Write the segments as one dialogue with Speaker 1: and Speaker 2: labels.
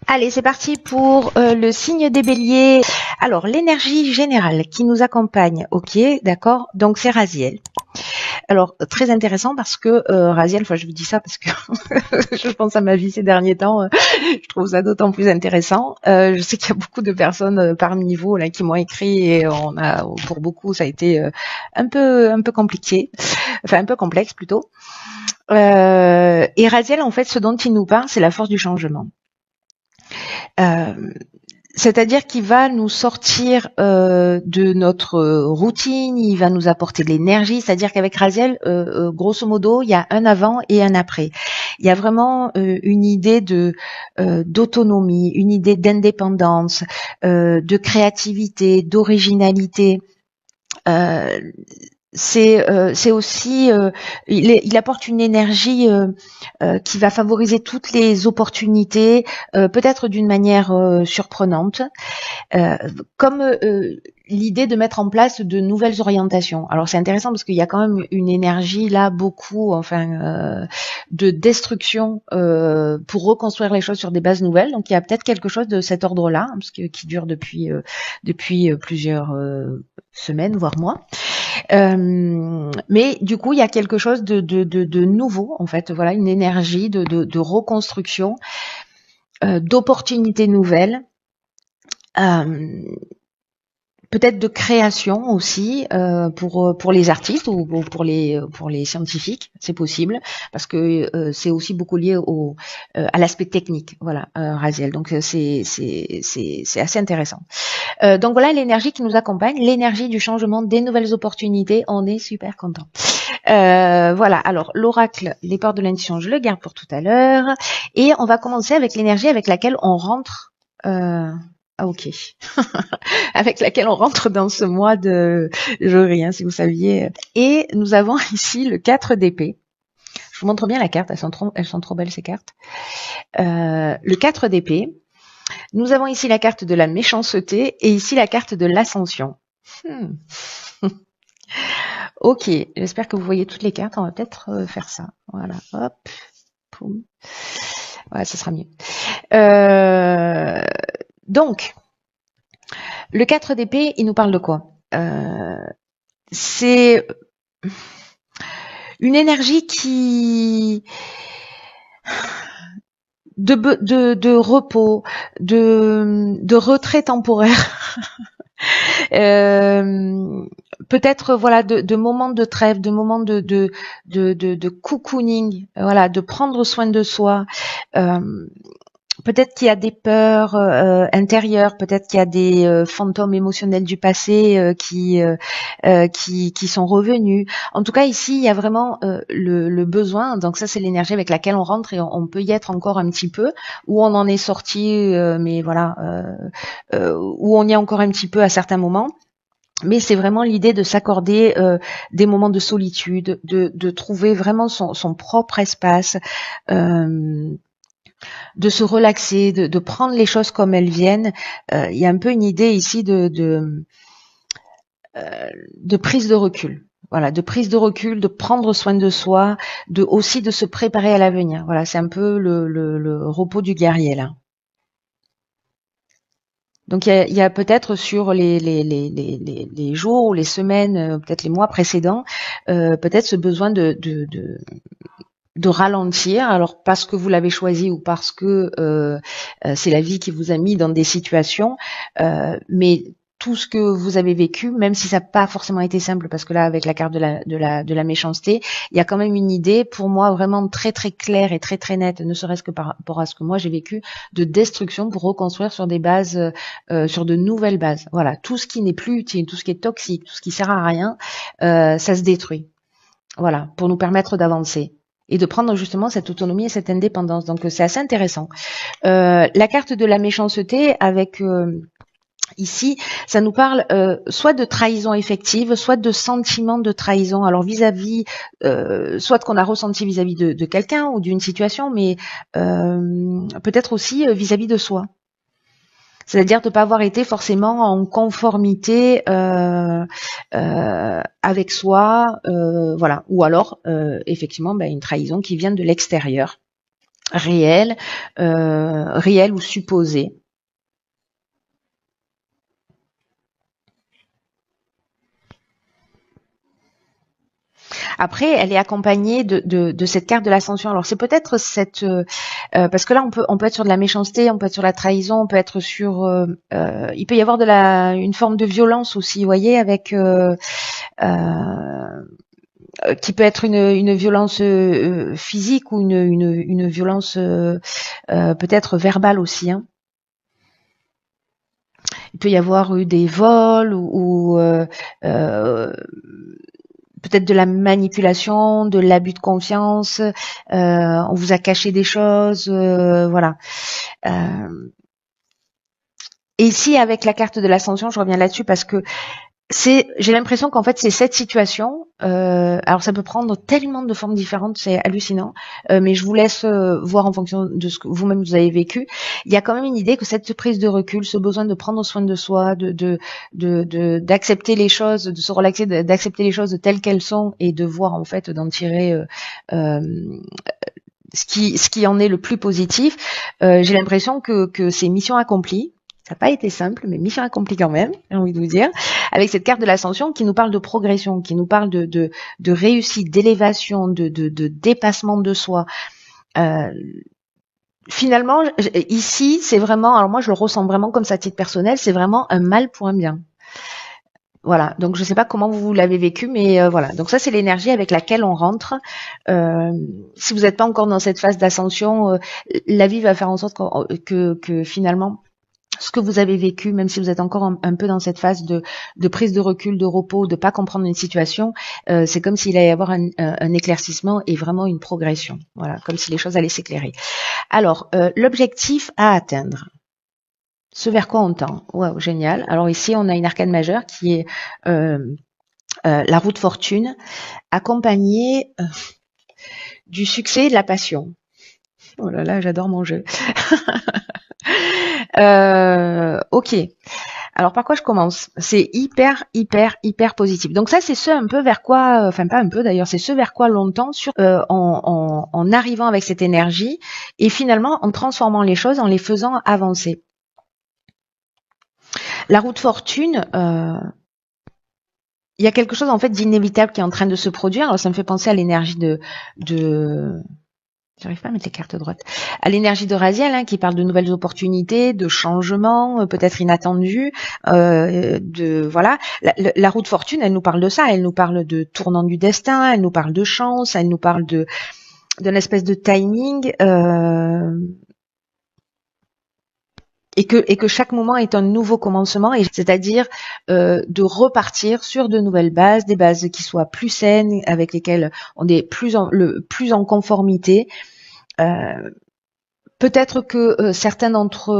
Speaker 1: Allez, c'est parti pour le signe des béliers. Alors, l'énergie générale qui nous accompagne, ok, d'accord, donc c'est Raziel. Alors, très intéressant parce que Raziel, enfin je vous dis ça parce que je pense à ma vie ces derniers temps, je trouve ça d'autant plus intéressant. Je sais qu'il y a beaucoup de personnes parmi vous là qui m'ont écrit et on a, pour beaucoup, ça a été un peu compliqué, enfin un peu complexe plutôt. Et Raziel, en fait, ce dont il nous parle, c'est la force du changement. Euh, C'est-à-dire qu'il va nous sortir de notre routine, il va nous apporter de l'énergie. C'est-à-dire qu'avec Raziel, grosso modo, il y a un avant et un après. Il y a vraiment une idée de d'autonomie, une idée d'indépendance, de créativité, d'originalité. Euh, c'est aussi il apporte une énergie qui va favoriser toutes les opportunités, peut-être d'une manière surprenante, euh, comme l'idée de mettre en place de nouvelles orientations. Alors c'est intéressant parce qu'il y a quand même une énergie là, beaucoup, de destruction pour reconstruire les choses sur des bases nouvelles. Donc il y a peut-être quelque chose de cet ordre-là, parce que qui dure depuis plusieurs semaines, voire mois. Mais du coup, il y a quelque chose de nouveau, en fait. Voilà, une énergie de reconstruction, d'opportunités nouvelles. Euh, Peut-être de création aussi pour les artistes ou pour les scientifiques, c'est possible parce que c'est aussi beaucoup lié à l'aspect technique, voilà, Raziel. Donc c'est assez intéressant. Donc voilà l'énergie qui nous accompagne, l'énergie du changement, des nouvelles opportunités. On est super content. Voilà. Alors l'oracle, les portes de l'intuition, je le garde pour tout à l'heure et on va commencer avec l'énergie avec laquelle on rentre. Ah ok. Avec laquelle on rentre dans ce mois de jury, hein, si vous saviez. Et nous avons ici le 4 d'épée. Je vous montre bien la carte, elles sont trop belles ces cartes. Le 4 d'épée. Nous avons ici la carte de la méchanceté et ici la carte de l'ascension. Hmm. Ok, j'espère que vous voyez toutes les cartes. On va peut-être faire ça. Voilà, hop, poum. Ouais, ce sera mieux. Donc, le 4 d'épée, il nous parle de quoi C'est une énergie qui de repos, de retrait temporaire, peut-être voilà de moments de trêve, de moments de cocooning, voilà, de prendre soin de soi. Euh, Peut-être qu'il y a des peurs intérieures, peut-être qu'il y a des fantômes émotionnels du passé qui sont revenus. En tout cas, ici, il y a vraiment le besoin. Donc ça, c'est l'énergie avec laquelle on rentre et on peut y être encore un petit peu, où on en est sorti, mais voilà, où on y est encore un petit peu à certains moments. Mais c'est vraiment l'idée de s'accorder des moments de solitude, de trouver vraiment son propre espace. Euh, de se relaxer, de prendre les choses comme elles viennent. Il y a un peu une idée ici de prise de recul. Voilà, de prise de recul, de prendre soin de soi, aussi de se préparer à l'avenir. Voilà, c'est un peu le repos du guerrier là. Donc il y a peut-être sur les jours ou les semaines, peut-être les mois précédents, peut-être ce besoin de ralentir, alors parce que vous l'avez choisi ou parce que c'est la vie qui vous a mis dans des situations, mais tout ce que vous avez vécu, même si ça n'a pas forcément été simple, parce que là, avec la carte de la méchanceté, il y a quand même une idée, pour moi, vraiment très très claire et très très nette, ne serait-ce que par rapport à ce que moi j'ai vécu, de destruction pour reconstruire sur des bases, sur de nouvelles bases. Voilà, tout ce qui n'est plus utile, tout ce qui est toxique, tout ce qui sert à rien, ça se détruit. Voilà, pour nous permettre d'avancer et de prendre justement cette autonomie et cette indépendance. Donc c'est assez intéressant. La carte de la méchanceté avec ici, ça nous parle soit de trahison effective, soit de sentiment de trahison. Alors vis-à-vis, soit qu'on a ressenti vis-à-vis de quelqu'un ou d'une situation, mais peut-être aussi vis-à-vis de soi. C'est-à-dire de ne pas avoir été forcément en conformité avec soi, voilà. Ou alors, effectivement, une trahison qui vient de l'extérieur. réel, réel ou supposé. Après, elle est accompagnée de cette carte de l'ascension. Alors c'est peut-être cette parce que là on peut être sur de la méchanceté, on peut être sur la trahison, on peut être sur il peut y avoir une forme de violence aussi, vous voyez, avec euh, qui peut être une violence physique ou une violence peut-être verbale aussi. Hein. Il peut y avoir eu des vols ou peut-être de la manipulation, de l'abus de confiance, on vous a caché des choses, voilà. Et ici, avec la carte de l'ascension, je reviens là-dessus parce que j'ai l'impression qu'en fait, c'est cette situation. Alors, ça peut prendre tellement de formes différentes, c'est hallucinant. Mais je vous laisse voir en fonction de ce que vous-même vous avez vécu. Il y a quand même une idée que cette prise de recul, ce besoin de prendre soin de soi, d'accepter les choses, de se relaxer, d'accepter les choses telles qu'elles sont et de voir en fait d'en tirer euh, ce qui en est le plus positif. J'ai l'impression que c'est mission accomplie. Ça n'a pas été simple, mais mission accomplie quand même, j'ai envie de vous dire, avec cette carte de l'ascension qui nous parle de progression, qui nous parle de réussite, d'élévation, de dépassement de soi. Finalement, ici, c'est vraiment, alors moi je le ressens vraiment comme ça à titre personnel, c'est vraiment un mal pour un bien. Voilà, donc je ne sais pas comment vous l'avez vécu, mais voilà. Donc ça, c'est l'énergie avec laquelle on rentre. Si vous n'êtes pas encore dans cette phase d'ascension, la vie va faire en sorte que finalement, ce que vous avez vécu, même si vous êtes encore un peu dans cette phase de prise de recul, de repos, de pas comprendre une situation, c'est comme s'il allait y avoir un éclaircissement et vraiment une progression. Voilà, comme si les choses allaient s'éclairer. Alors, l'objectif à atteindre. Ce vers quoi on tend. Waouh, génial. Alors ici, on a une arcane majeure qui est la roue de fortune, accompagnée du succès et de la passion. Oh là là, j'adore mon jeu. Ok. Alors par quoi je commence? C'est hyper positif. Donc ça, c'est ce un peu vers quoi, enfin pas un peu d'ailleurs, c'est ce vers quoi l'on tend en arrivant avec cette énergie et finalement en transformant les choses, en les faisant avancer. La roue de fortune, il y a quelque chose en fait d'inévitable qui est en train de se produire. Alors ça me fait penser à l'énergie de j'arrive pas à mettre les cartes droites. À l'énergie de Raziel, hein, qui parle de nouvelles opportunités, de changements, peut-être inattendus, de voilà. La roue de fortune, elle nous parle de ça. Elle nous parle de tournant du destin. Elle nous parle de chance. Elle nous parle d'une espèce de timing. Et que chaque moment est un nouveau commencement, et c'est-à-dire de repartir sur de nouvelles bases, des bases qui soient plus saines, avec lesquelles on est plus en conformité. Peut-être que certains d'entre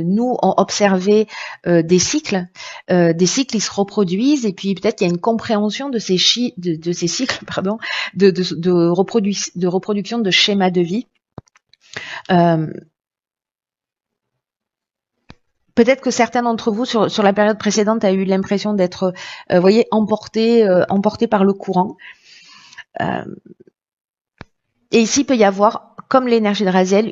Speaker 1: nous ont observé des cycles ils se reproduisent, et puis peut-être qu'il y a une compréhension de ces cycles, pardon, de reproduction de schémas de vie. Peut-être que certains d'entre vous sur la période précédente a eu l'impression d'être, voyez, emporté par le courant. Et ici, il peut y avoir, comme l'énergie de Raziel,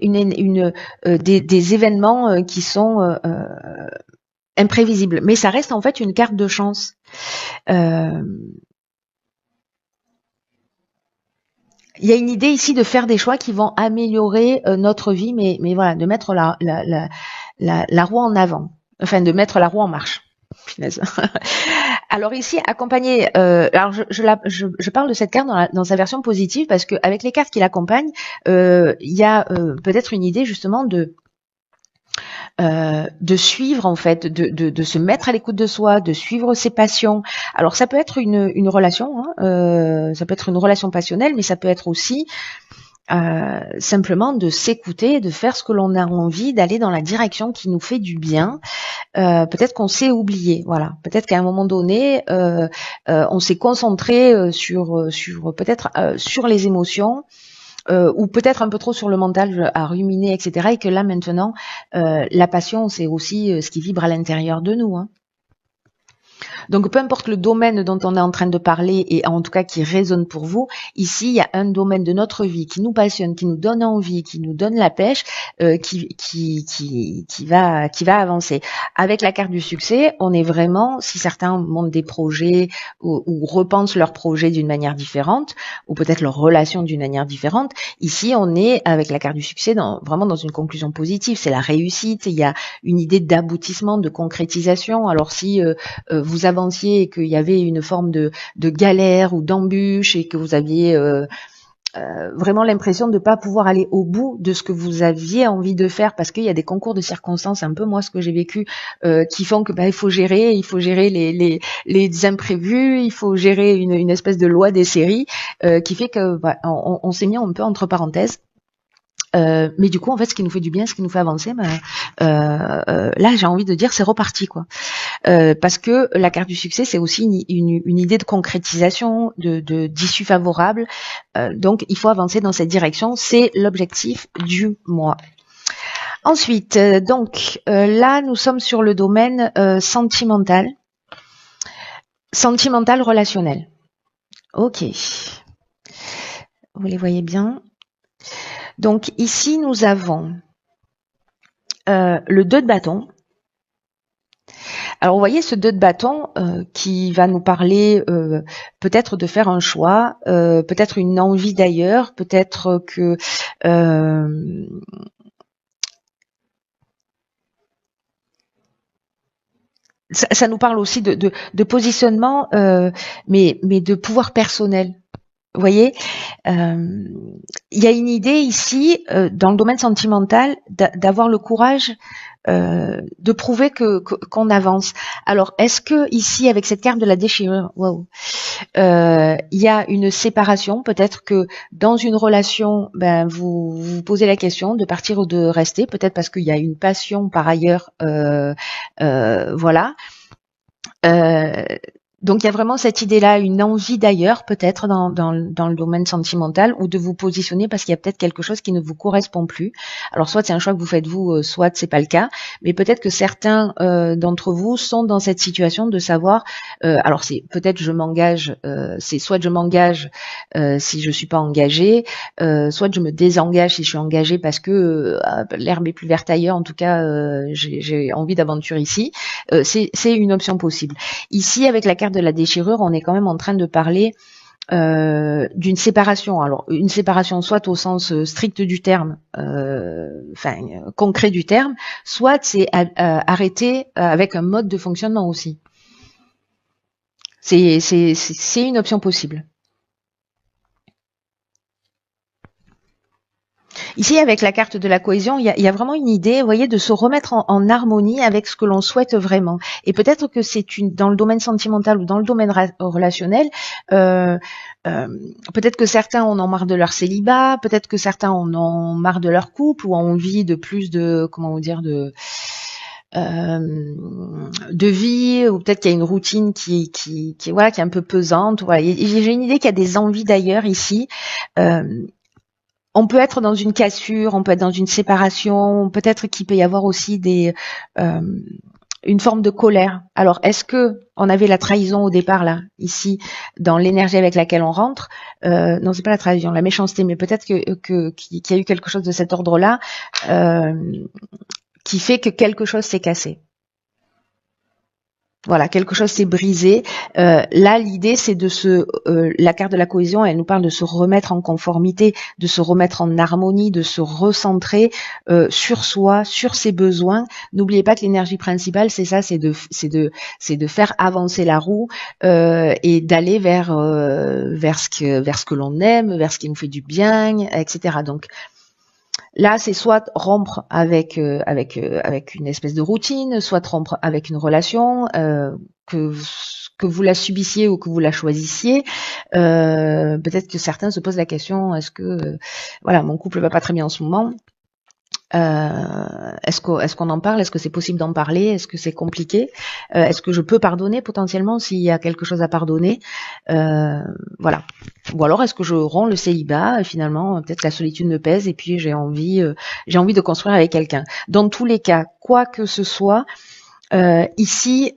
Speaker 1: des événements qui sont imprévisibles. Mais ça reste en fait une carte de chance. Il y a une idée ici de faire des choix qui vont améliorer notre vie, mais voilà, de mettre la roue en avant, enfin de mettre la roue en marche. Alors ici, accompagné, alors je parle de cette carte dans sa version positive parce que avec les cartes qui l'accompagnent, il y a peut-être une idée justement de suivre en fait, de se mettre à l'écoute de soi, de suivre ses passions. Alors ça peut être une relation, hein, ça peut être une relation passionnelle, mais ça peut être aussi simplement de s'écouter, de faire ce que l'on a envie, d'aller dans la direction qui nous fait du bien. Peut-être qu'on s'est oublié, voilà. Peut-être qu'à un moment donné, on s'est concentré sur peut-être sur les émotions. Ou peut-être un peu trop sur le mental à ruminer, etc. Et que là maintenant, la passion, c'est aussi ce qui vibre à l'intérieur de nous. Hein. Donc, peu importe le domaine dont on est en train de parler et en tout cas qui résonne pour vous, ici, il y a un domaine de notre vie qui nous passionne, qui nous donne envie, qui nous donne la pêche, qui va avancer. Avec la carte du succès, on est vraiment, si certains montent des projets ou repensent leurs projets d'une manière différente, ou peut-être leurs relations d'une manière différente, ici, on est avec la carte du succès vraiment dans une conclusion positive. C'est la réussite, il y a une idée d'aboutissement, de concrétisation. Alors si vous avanciez et qu'il y avait une forme de galère ou d'embûche et que vous aviez vraiment l'impression de ne pas pouvoir aller au bout de ce que vous aviez envie de faire parce qu'il y a des concours de circonstances, un peu moi ce que j'ai vécu, qui font que il faut gérer les imprévus, il faut gérer une espèce de loi des séries qui fait que on s'est mis un peu entre parenthèses. Mais du coup, en fait, ce qui nous fait du bien, ce qui nous fait avancer, là, j'ai envie de dire, c'est reparti, quoi. Parce que la carte du succès, c'est aussi une idée de concrétisation, d'issue favorable. Donc, il faut avancer dans cette direction. C'est l'objectif du mois. Ensuite, là, nous sommes sur le domaine sentimental relationnel. Ok. Vous les voyez bien. Donc ici, nous avons le 2 de bâton. Alors, vous voyez ce 2 de bâton qui va nous parler peut-être de faire un choix, peut-être une envie d'ailleurs, peut-être que ça nous parle aussi de positionnement, mais de pouvoir personnel. Vous voyez, il y a une idée ici, dans le domaine sentimental, d'avoir le courage de prouver qu'on avance. Alors, est-ce que ici, avec cette carte de la déchirure, waouh, il y a une séparation, peut-être que dans une relation, vous vous posez la question de partir ou de rester, peut-être parce qu'il y a une passion par ailleurs, voilà. Donc il y a vraiment cette idée-là, une envie d'ailleurs peut-être dans le domaine sentimental ou de vous positionner parce qu'il y a peut-être quelque chose qui ne vous correspond plus. Alors soit c'est un choix que vous faites vous, soit c'est pas le cas, mais peut-être que certains d'entre vous sont dans cette situation de savoir. Alors c'est peut-être je m'engage, c'est soit je m'engage si je suis pas engagée, soit je me désengage si je suis engagée parce que l'herbe est plus verte ailleurs. En tout cas, j'ai envie d'aventure ici. C'est une option possible. Ici avec la carte de la déchirure, on est quand même en train de parler d'une séparation. Alors une séparation soit au sens strict du terme, concret du terme, soit c'est arrêter avec un mode de fonctionnement aussi. C'est une option possible. Ici, avec la carte de la cohésion, il y a vraiment une idée, vous voyez, de se remettre en harmonie avec ce que l'on souhaite vraiment. Et peut-être que c'est dans le domaine sentimental ou dans le domaine relationnel, peut-être que certains en ont marre de leur célibat, peut-être que certains en ont marre de leur couple ou ont envie de plus de, comment vous dire, de vie, ou peut-être qu'il y a une routine qui est un peu pesante. Voilà, j'ai une idée qu'il y a des envies d'ailleurs ici. On peut être dans une cassure, on peut être dans une séparation, peut-être qu'il peut y avoir aussi une forme de colère. Alors, est-ce que on avait la trahison au départ là, ici, dans l'énergie avec laquelle on rentre? Non, c'est pas la trahison, la méchanceté, mais peut-être qu'il y a eu quelque chose de cet ordre-là qui fait que quelque chose s'est cassé. Voilà, quelque chose s'est brisé. Là, l'idée, c'est la carte de la cohésion, elle nous parle de se remettre en conformité, de se remettre en harmonie, de se recentrer sur soi, sur ses besoins. N'oubliez pas que l'énergie principale, c'est ça, c'est de faire avancer la roue et d'aller vers ce que l'on aime, vers ce qui nous fait du bien, etc. Donc là, c'est soit rompre avec une espèce de routine, soit rompre avec une relation, que vous la subissiez ou que vous la choisissiez. Peut-être que certains se posent la question, est-ce que mon couple va pas très bien en ce moment? Est-ce qu'on en parle? Est-ce que c'est possible d'en parler? Est-ce que c'est compliqué? Est-ce que je peux pardonner potentiellement s'il y a quelque chose à pardonner? Voilà. Ou alors est-ce que je romps le célibat? Finalement, peut-être la solitude me pèse et puis j'ai envie de construire avec quelqu'un. Dans tous les cas, quoi que ce soit, Ici,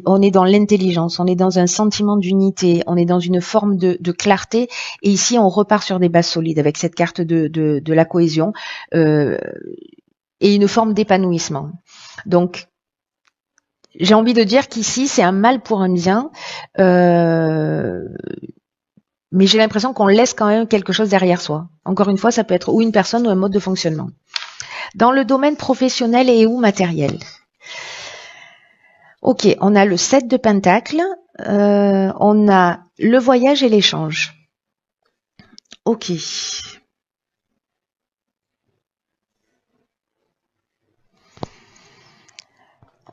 Speaker 1: on est dans l'intelligence, on est dans un sentiment d'unité, on est dans une forme de clarté. Et ici, on repart sur des bases solides avec cette carte de la cohésion et une forme d'épanouissement. Donc, j'ai envie de dire qu'ici, c'est un mal pour un bien, mais j'ai l'impression qu'on laisse quand même quelque chose derrière soi. Encore une fois, ça peut être ou une personne ou un mode de fonctionnement. Dans le domaine professionnel et ou matériel. Ok, on a le 7 de Pentacle, on a le voyage et l'échange. Ok.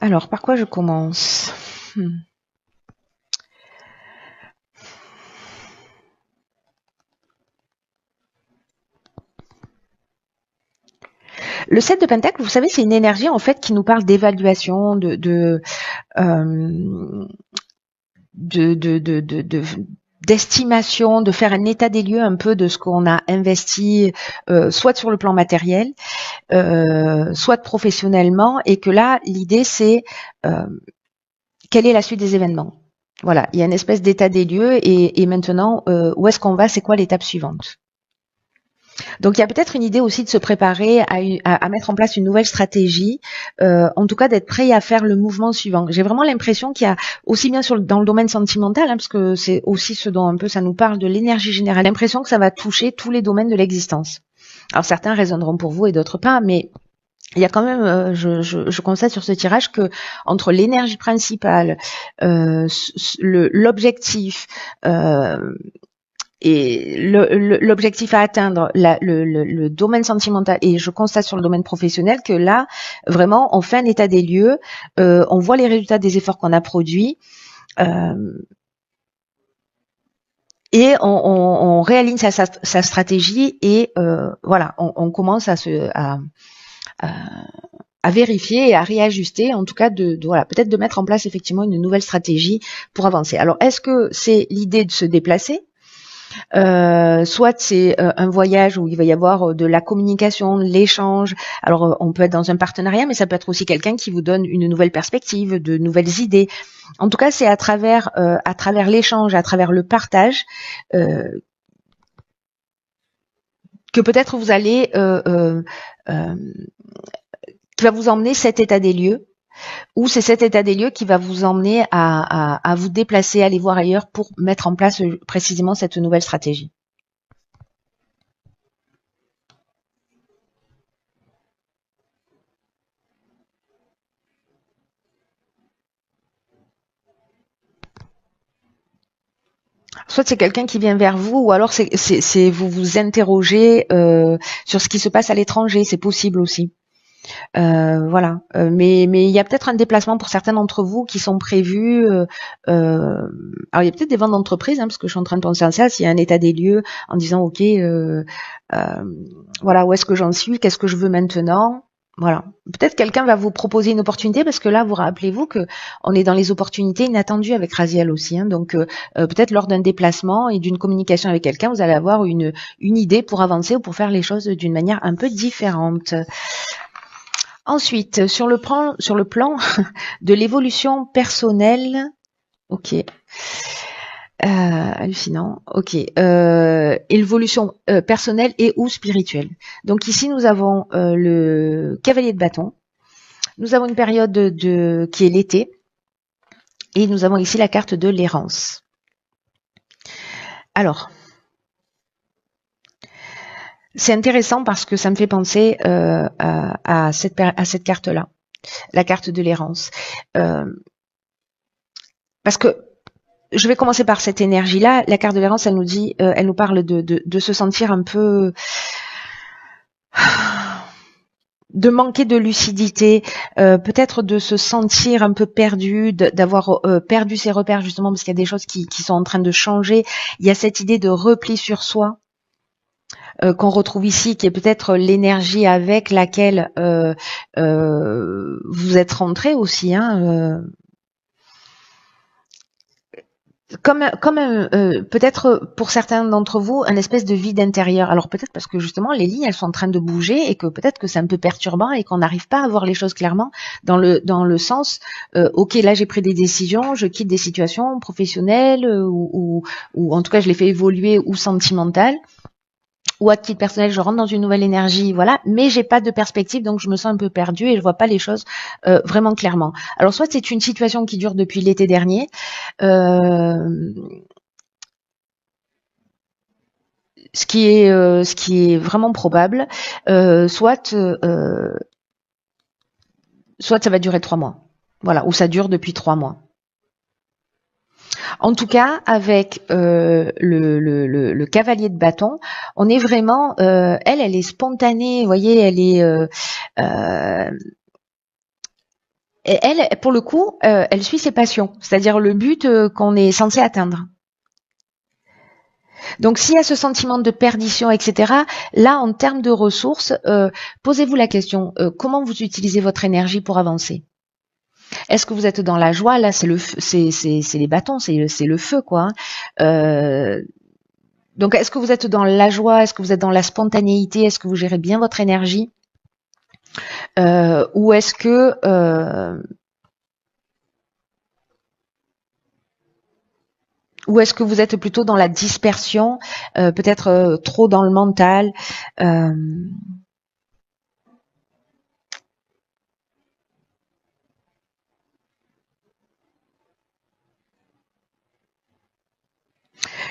Speaker 1: Alors, par quoi je commence? Le 7 de Pentacle, vous savez, c'est une énergie en fait qui nous parle d'évaluation, d'estimation, de faire un état des lieux un peu de ce qu'on a investi, soit sur le plan matériel, soit professionnellement, et que là, l'idée c'est quelle est la suite des événements. Voilà, il y a une espèce d'état des lieux et maintenant, où est-ce qu'on va, c'est quoi l'étape suivante. Donc il y a peut-être une idée aussi de se préparer à mettre en place une nouvelle stratégie, en tout cas d'être prêt à faire le mouvement suivant. J'ai vraiment l'impression qu'il y a aussi bien dans le domaine sentimental, parce que c'est aussi ce dont un peu ça nous parle de l'énergie générale, l'impression que ça va toucher tous les domaines de l'existence. Alors certains résonneront pour vous et d'autres pas, mais il y a quand même, je constate sur ce tirage que entre l'énergie principale, l'objectif, et l'objectif à atteindre, le domaine sentimental, et je constate sur le domaine professionnel que là, vraiment, on fait un état des lieux, on voit les résultats des efforts qu'on a produits, et on réaligne sa stratégie, et voilà, on commence à vérifier et à réajuster, en tout cas voilà, peut-être de mettre en place effectivement une nouvelle stratégie pour avancer. Alors, est-ce que c'est l'idée de se déplacer? Soit c'est un voyage où il va y avoir de la communication, de l'échange. Alors on peut être dans un partenariat, mais ça peut être aussi quelqu'un qui vous donne une nouvelle perspective, de nouvelles idées. En tout cas, c'est à travers l'échange, à travers le partage, que peut-être vous allez qui va vous emmener cet état des lieux, ou c'est cet état des lieux qui va vous emmener à vous déplacer, aller voir ailleurs pour mettre en place précisément cette nouvelle stratégie. Soit c'est quelqu'un qui vient vers vous, ou alors c'est vous vous interrogez sur ce qui se passe à l'étranger, c'est possible aussi. Voilà. Mais il y a peut-être un déplacement pour certains d'entre vous qui sont prévus. Alors il y a peut-être des ventes d'entreprise, parce que je suis en train de penser à ça. S'il y a un état des lieux en disant ok, voilà, où est-ce que j'en suis, qu'est-ce que je veux maintenant. Voilà. Peut-être quelqu'un va vous proposer une opportunité, parce que là, vous rappelez-vous que on est dans les opportunités inattendues avec Raziel aussi. Donc, peut-être lors d'un déplacement et d'une communication avec quelqu'un, vous allez avoir une idée pour avancer ou pour faire les choses d'une manière un peu différente. Ensuite, sur le plan de l'évolution personnelle, ok. Hallucinant. Ok. Évolution personnelle et ou spirituelle. Donc ici, nous avons le cavalier de bâton. Nous avons une période qui est l'été. Et nous avons ici la carte de l'errance. Alors, c'est intéressant parce que ça me fait penser à cette carte-là, la carte de l'errance. Parce que je vais commencer par cette énergie-là. La carte de l'errance, elle nous dit, elle nous parle de se sentir un peu, de manquer de lucidité, peut-être de se sentir un peu perdu, d'avoir perdu ses repères justement parce qu'il y a des choses qui sont en train de changer. Il y a cette idée de repli sur soi qu'on retrouve ici, qui est peut-être l'énergie avec laquelle vous êtes rentré aussi. peut-être pour certains d'entre vous un espèce de vide intérieur. Alors peut-être parce que justement les lignes elles sont en train de bouger et que peut-être que c'est un peu perturbant et qu'on n'arrive pas à voir les choses clairement dans le sens ok, là j'ai pris des décisions, je quitte des situations professionnelles ou en tout cas je les fais évoluer ou sentimentales. Ou à titre personnel, je rentre dans une nouvelle énergie, voilà, mais j'ai pas de perspective, donc je me sens un peu perdue et je vois pas les choses vraiment clairement. Alors soit c'est une situation qui dure depuis l'été dernier, euh, ce qui est vraiment probable, soit ça va durer 3 mois, voilà, ou ça dure depuis 3 mois. En tout cas, avec le cavalier de bâton, on est vraiment, elle est spontanée, vous voyez, euh, elle, pour le coup, elle suit ses passions, c'est-à-dire le but qu'on est censé atteindre. Donc, s'il y a ce sentiment de perdition, etc., là, en termes de ressources, posez-vous la question, comment vous utilisez votre énergie pour avancer? Est-ce que vous êtes dans la joie? Là, c'est les bâtons, c'est le feu, quoi. Donc, est-ce que vous êtes dans la joie? Est-ce que vous êtes dans la spontanéité? Est-ce que vous gérez bien votre énergie? Ou est-ce que vous êtes plutôt dans la dispersion, peut-être trop dans le mental? euh,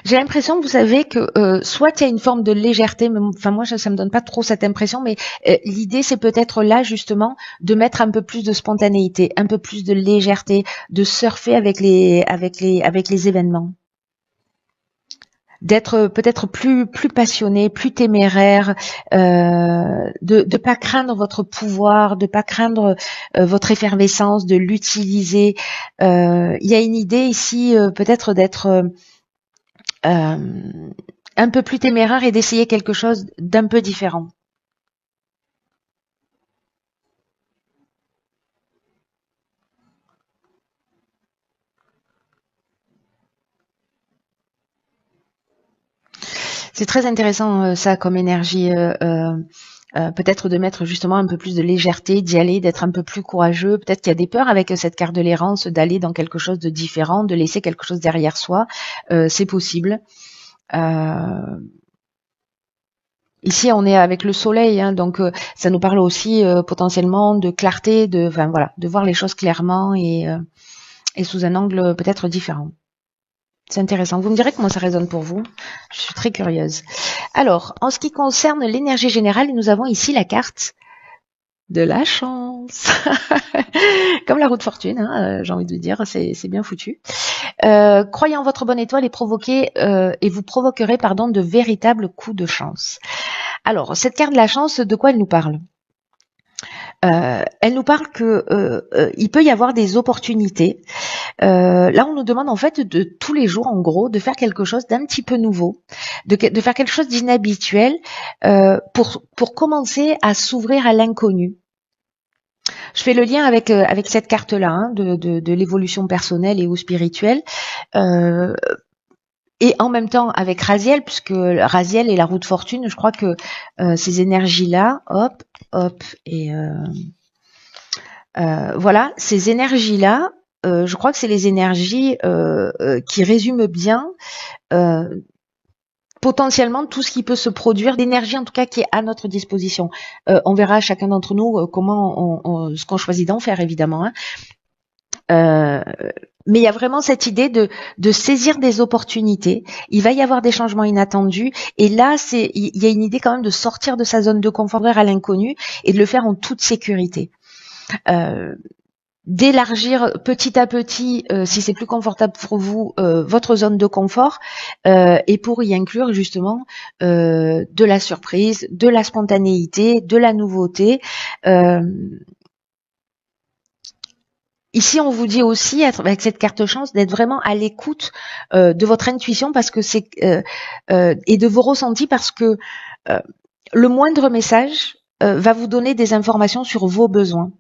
Speaker 1: J'ai l'impression, vous savez, que soit il y a une forme de légèreté, mais enfin moi ça me donne pas trop cette impression, mais l'idée c'est peut-être là justement de mettre un peu plus de spontanéité, un peu plus de légèreté, de surfer avec les événements, d'être peut-être plus passionné, plus téméraire, de pas craindre votre pouvoir, de pas craindre votre effervescence, de l'utiliser. Il y a une idée ici peut-être d'être un peu plus téméraire et d'essayer quelque chose d'un peu différent. C'est très intéressant ça comme énergie. Peut-être de mettre justement un peu plus de légèreté, d'y aller, d'être un peu plus courageux. Peut-être qu'il y a des peurs avec cette carte de l'errance, d'aller dans quelque chose de différent, de laisser quelque chose derrière soi. C'est possible. Euh, Ici, on est avec le soleil, hein, donc ça nous parle aussi potentiellement de clarté, enfin voilà, de voir les choses clairement et sous un angle peut-être différent. C'est intéressant. Vous me direz comment ça résonne pour vous. Je suis très curieuse. Alors, en ce qui concerne l'énergie générale, nous avons ici la carte de la chance. Comme la roue de fortune, hein, j'ai envie de dire, c'est bien foutu. Croyez en votre bonne étoile et vous provoquerez de véritables coups de chance. Alors, cette carte de la chance, de quoi elle nous parle? Elle nous parle que il peut y avoir des opportunités. Là, on nous demande en fait de tous les jours, en gros, de faire quelque chose d'un petit peu nouveau, de faire quelque chose d'inhabituel pour commencer à s'ouvrir à l'inconnu. Je fais le lien avec cette carte-là hein, de l'évolution personnelle et ou spirituelle. Et en même temps avec Raziel, puisque Raziel et la roue de fortune, je crois que ces énergies-là, hop, et voilà, ces énergies-là, je crois que c'est les énergies qui résument bien euh, potentiellement tout ce qui peut se produire, d'énergie en tout cas qui est à notre disposition. On verra chacun d'entre nous comment ce qu'on choisit d'en faire évidemment. Hein. Mais il y a vraiment cette idée de saisir des opportunités. Il va y avoir des changements inattendus. Et là, il y a une idée quand même de sortir de sa zone de confort vers à l'inconnu et de le faire en toute sécurité. D'élargir petit à petit, si c'est plus confortable pour vous, votre zone de confort, et pour y inclure justement de la surprise, de la spontanéité, de la nouveauté. Ici, on vous dit aussi, avec cette carte chance, d'être vraiment à l'écoute de votre intuition parce que et de vos ressentis parce que le moindre message va vous donner des informations sur vos besoins.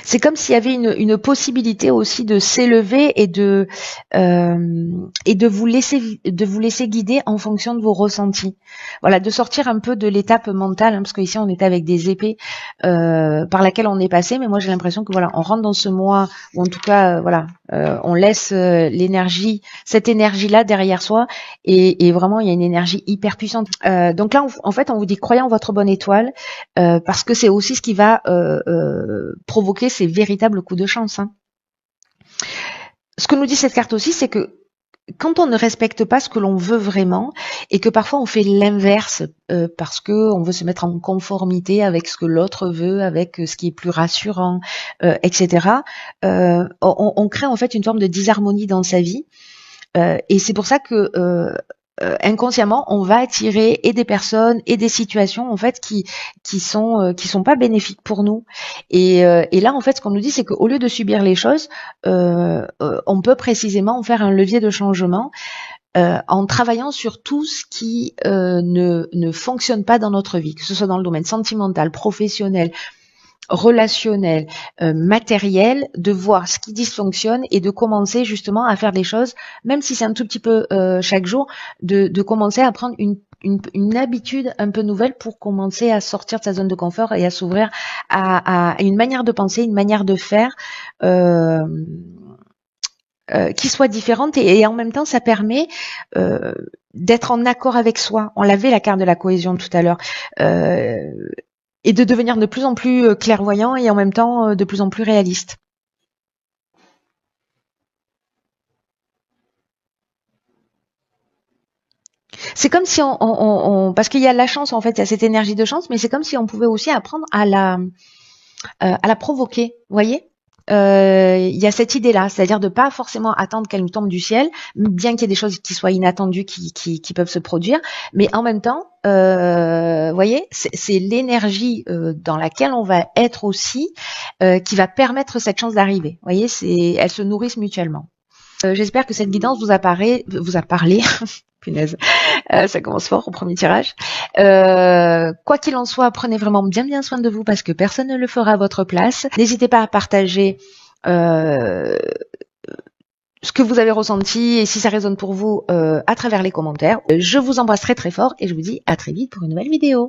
Speaker 1: C'est comme s'il y avait une possibilité aussi de s'élever et de vous laisser guider en fonction de vos ressentis. Voilà, de sortir un peu de l'étape mentale, hein, parce qu'ici on est avec des épées par laquelle on est passé, mais moi j'ai l'impression que voilà, on rentre dans ce mois, ou en tout cas voilà, on laisse l'énergie, cette énergie-là derrière soi, et vraiment il y a une énergie hyper puissante. Donc là, en fait, on vous dit croyez en votre bonne étoile, parce que c'est aussi ce qui va provoquer ces véritables coups de chance. Hein. Ce que nous dit cette carte aussi, c'est que quand on ne respecte pas ce que l'on veut vraiment et que parfois on fait l'inverse parce que on veut se mettre en conformité avec ce que l'autre veut, avec ce qui est plus rassurant, etc. On crée en fait une forme de disharmonie dans sa vie et c'est pour ça que inconsciemment on va attirer et des personnes et des situations en fait qui sont pas bénéfiques pour nous et là en fait ce qu'on nous dit c'est qu'au lieu de subir les choses on peut précisément en faire un levier de changement en travaillant sur tout ce qui ne fonctionne pas dans notre vie, que ce soit dans le domaine sentimental, professionnel, relationnel, matériel, de voir ce qui dysfonctionne et de commencer justement à faire des choses, même si c'est un tout petit peu chaque jour, de commencer à prendre une habitude un peu nouvelle pour commencer à sortir de sa zone de confort et à s'ouvrir à une manière de penser, une manière de faire qui soit différente et en même temps ça permet d'être en accord avec soi. On l'avait la carte de la cohésion tout à l'heure. Et de devenir de plus en plus clairvoyant et en même temps de plus en plus réaliste. C'est comme si parce qu'il y a la chance en fait, il y a cette énergie de chance, mais c'est comme si on pouvait aussi apprendre à la provoquer, vous voyez. Il y a cette idée-là, c'est-à-dire de pas forcément attendre qu'elle nous tombe du ciel, bien qu'il y ait des choses qui soient inattendues qui peuvent se produire, mais en même temps, voyez, c'est l'énergie dans laquelle on va être aussi qui va permettre cette chance d'arriver. Voyez, elles se nourrissent mutuellement. J'espère que cette guidance vous a parlé. Punaise, ça commence fort au premier tirage. Quoi qu'il en soit, prenez vraiment bien soin de vous parce que personne ne le fera à votre place. N'hésitez pas à partager ce que vous avez ressenti et si ça résonne pour vous à travers les commentaires. Je vous embrasse très fort et je vous dis à très vite pour une nouvelle vidéo.